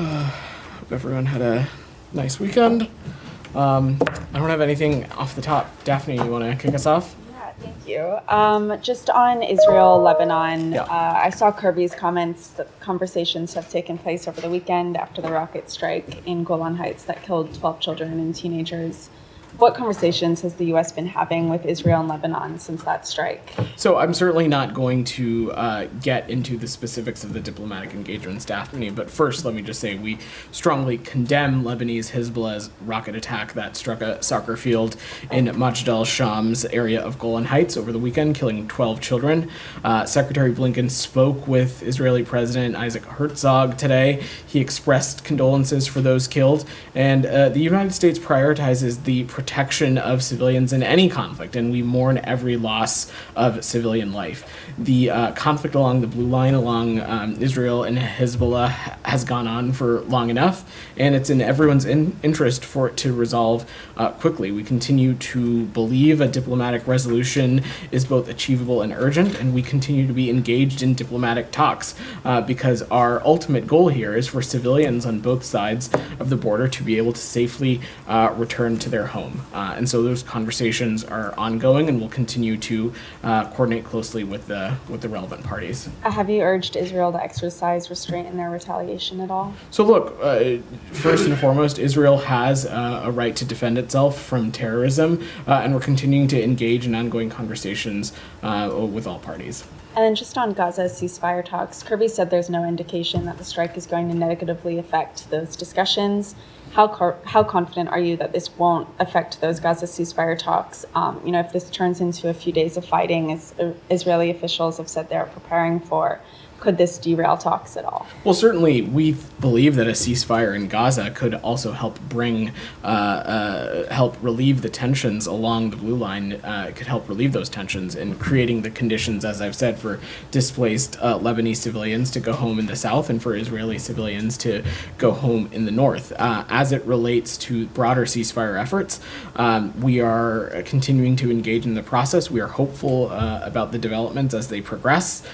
Hope everyone had a nice weekend. I don't have anything off the top. Daphne, you want to kick us off? Yeah, thank you. Just on Israel, Lebanon, Yeah. I saw Kirby's comments that conversations have taken place over the weekend after the rocket strike in Golan Heights that killed 12 children and teenagers. What conversations has the U.S. been having with Israel and Lebanon since that strike? So I'm certainly not going to get into the specifics of the diplomatic engagements, Daphne, but first let me just say we strongly condemn Lebanese Hezbollah's rocket attack that struck a soccer field in Majd al-Sham's area of Golan Heights over the weekend, killing 12 children. Secretary Blinken spoke with Israeli President Isaac Herzog today. He expressed condolences for those killed, and the United States prioritizes the protection of civilians in any conflict, and we mourn every loss of civilian life. The conflict along the blue line, along Israel and Hezbollah, has gone on for long enough, and it's in everyone's interest for it to resolve quickly. We continue to believe a diplomatic resolution is both achievable and urgent, and we continue to be engaged in diplomatic talks because our ultimate goal here is for civilians on both sides of the border to be able to safely return to their home. And so those conversations are ongoing, and we'll continue to coordinate closely with the relevant parties. Have you urged Israel to exercise restraint in their retaliation at all? So look, first and foremost, Israel has a right to defend itself from terrorism, and we're continuing to engage in ongoing conversations with all parties. And then just on Gaza ceasefire talks, Kirby said there's no indication that the strike is going to negatively affect those discussions. How confident are you that this won't affect those Gaza ceasefire talks? If this turns into a few days of fighting, as Israeli officials have said they're preparing for, could this derail talks at all? Well, certainly we believe that a ceasefire in Gaza could also help help relieve the tensions along the blue line. It could help relieve those tensions and creating the conditions, as I've said, for displaced Lebanese civilians to go home in the south and for Israeli civilians to go home in the north. As it relates to broader ceasefire efforts, we are continuing to engage in the process. We are hopeful about the developments as they progress.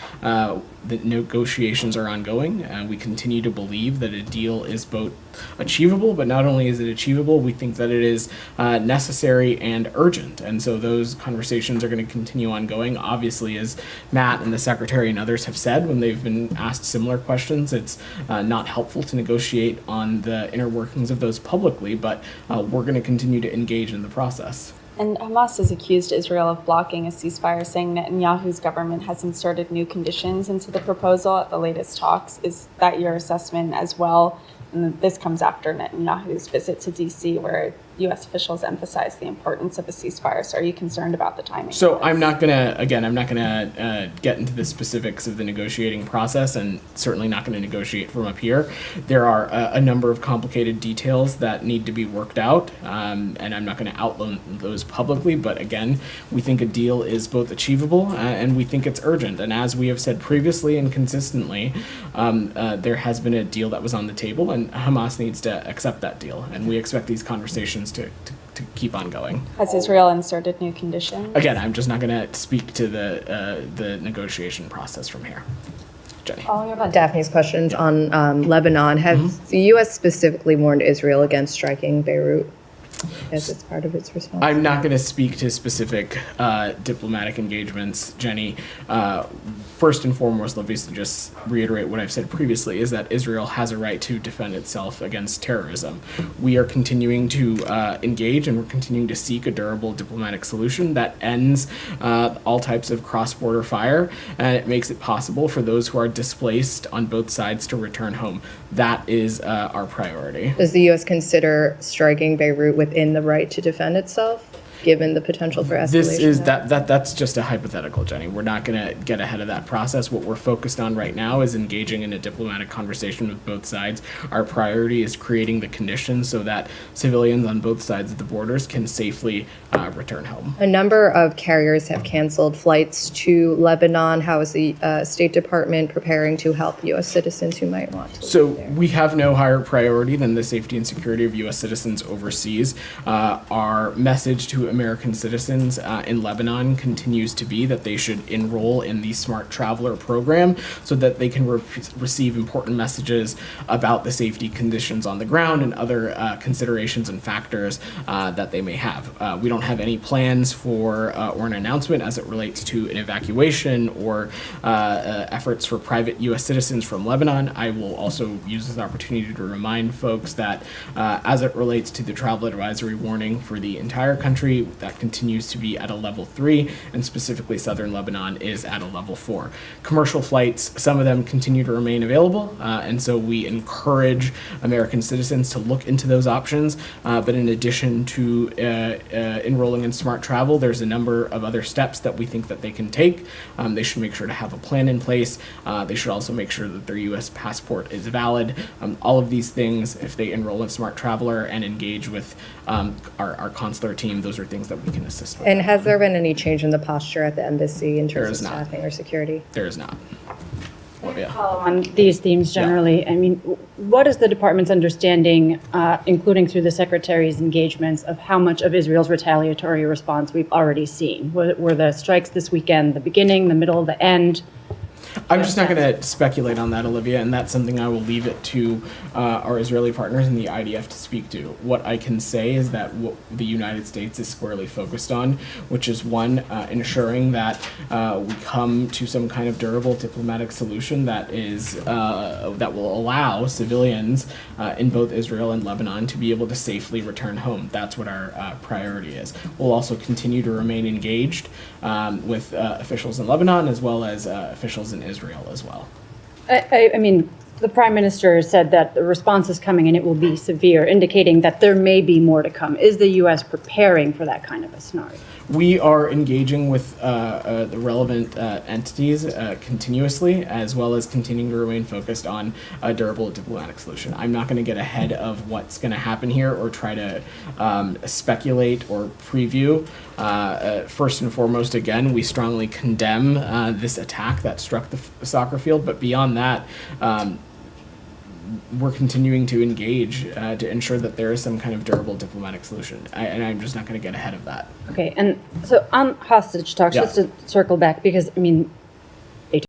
The negotiations are ongoing. We continue to believe that a deal is both achievable, but not only is it achievable, we think that it is necessary and urgent. And so those conversations are going to continue ongoing. Obviously, as Matt and the Secretary and others have said when they've been asked similar questions, it's not helpful to negotiate on the inner workings of those publicly, but we're going to continue to engage in the process. And Hamas has accused Israel of blocking a ceasefire, saying Netanyahu's government has inserted new conditions into the proposal at the latest talks. Is that your assessment as well? And this comes after Netanyahu's visit to D.C., where U.S. officials emphasized the importance of a ceasefire. So are you concerned about the timing? So I'm not going to get into the specifics of the negotiating process, and certainly not going to negotiate from up here. There are a number of complicated details that need to be worked out, and I'm not going to outline those publicly. But again, we think a deal is both achievable and we think it's urgent. And as we have said previously and consistently, there has been a deal that was on the table, and Hamas needs to accept that deal. And we expect these conversations to keep on going. Has Israel inserted new conditions? Again, I'm just not going to speak to the negotiation process from here. Jenny. Following up on Daphne's questions on Lebanon, has the U.S. specifically warned Israel against striking Beirut as it's part of its response? I'm not going to speak to specific diplomatic engagements, Jenny. First and foremost, let me just reiterate what I've said previously, is that Israel has a right to defend itself against terrorism. We are continuing to engage, and we're continuing to seek a durable diplomatic solution that ends all types of cross-border fire, and it makes it possible for those who are displaced on both sides to return home. That is our priority. Does the U.S. consider striking Beirut within the right to defend itself, given the potential for escalation? That's just a hypothetical, Jenny. We're not going to get ahead of that process. What we're focused on right now is engaging in a diplomatic conversation with both sides. Our priority is creating the conditions so that civilians on both sides of the borders can safely return home. A number of carriers have canceled flights to Lebanon. How is the State Department preparing to help U.S. citizens who might want to So live there? we have no higher priority than the safety and security of U.S. citizens overseas. Our message to American citizens in Lebanon continues to be that they should enroll in the Smart Traveler program so that they can receive important messages about the safety conditions on the ground and other considerations and factors that they may have. We don't have any plans for or an announcement as it relates to an evacuation or efforts for private U.S. citizens from Lebanon. I will also use this opportunity to remind folks that as it relates to the travel advisory warning for the entire country, that continues to be at a level 3, and specifically southern Lebanon is at a level 4. Commercial flights, some of them continue to remain available, and so we encourage American citizens to look into those options. But in addition to enrolling in Smart Travel, there's a number of other steps that we think that they can take. They should make sure to have a plan in place. They should also make sure that their U.S. passport is valid. All of these things, if they enroll in Smart Traveler and engage with our consular team, those are things that we can assist with. And has there been any change in the posture at the embassy in There terms is of not. staffing or security? There is not. Olivia. Follow on these themes generally. I mean, what is the department's understanding, including through the secretary's engagements, of how much of Israel's retaliatory response we've already seen? Were the strikes this weekend the beginning, the middle, the end? I'm just not going to speculate on that, Olivia, and that's something I will leave it to our Israeli partners and the IDF to speak to. What I can say is that what the United States is squarely focused on, which is one, ensuring that we come to some kind of durable diplomatic solution that is that will allow civilians in both Israel and Lebanon to be able to safely return home. That's what our priority is. We'll also continue to remain engaged with officials in Lebanon as well as officials in Israel as well. I mean, the Prime Minister said that the response is coming and it will be severe, indicating that there may be more to come. Is the U.S. preparing for that kind of a scenario? We are engaging with the relevant entities continuously, as well as continuing to remain focused on a durable diplomatic solution. I'm not going to get ahead of what's going to happen here or try to speculate or preview. First and foremost, again, we strongly condemn this attack that struck the soccer field, but beyond that, we're continuing to engage to ensure that there is some kind of durable diplomatic solution. And I'm just not going to get ahead of that. Okay, and so on hostage talks, Yeah. just to circle back, because, I mean,